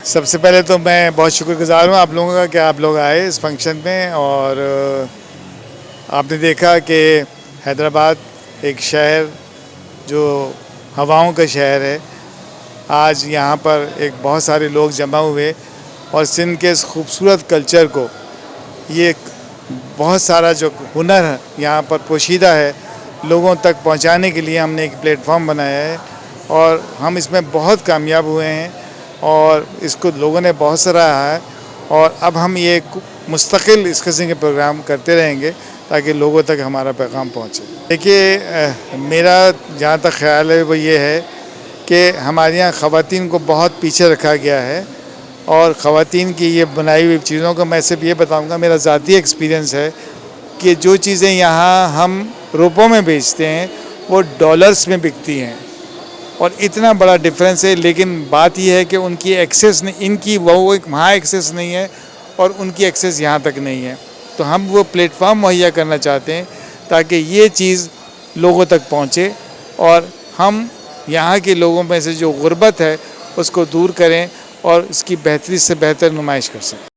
سب سے پہلے تو میں بہت شکر گزار ہوں آپ لوگوں کا کہ آپ لوگ آئے اس فنکشن میں، اور آپ نے دیکھا کہ حیدرآباد ایک شہر جو ہواؤں کا شہر ہے، آج یہاں پر ایک بہت سارے لوگ جمع ہوئے اور سندھ کے اس خوبصورت کلچر کو، یہ بہت سارا جو ہنر ہے یہاں پر پوشیدہ ہے، لوگوں تک پہنچانے کے لیے ہم نے ایک پلیٹ فارم بنایا ہے، اور ہم اس میں بہت کامیاب ہوئے ہیں اور اس کو لوگوں نے بہت سراہا ہے، اور اب ہم یہ مستقل اس قسم کے پروگرام کرتے رہیں گے تاکہ لوگوں تک ہمارا پیغام پہنچے۔ دیکھیے، میرا جہاں تک خیال ہے وہ یہ ہے کہ ہمارے یہاں خواتین کو بہت پیچھے رکھا گیا ہے، اور خواتین کی یہ بنائی ہوئی چیزوں کو میں صرف یہ بتاؤں گا، میرا ذاتی ایکسپیرینس ہے کہ جو چیزیں یہاں ہم روپوں میں بیچتے ہیں وہ ڈالرز میں بکتی ہیں، اور اتنا بڑا ڈفرینس ہے، لیکن بات یہ ہے کہ ان کی ایکسیس نہیں، ان کی وہ وہاں ایکسیس نہیں ہے اور ان کی ایکسیس یہاں تک نہیں ہے، تو ہم وہ پلیٹ فارم مہیا کرنا چاہتے ہیں تاکہ یہ چیز لوگوں تک پہنچے، اور ہم یہاں کے لوگوں میں سے جو غربت ہے اس کو دور کریں اور اس کی بہتری سے بہتر نمائش کر سکیں۔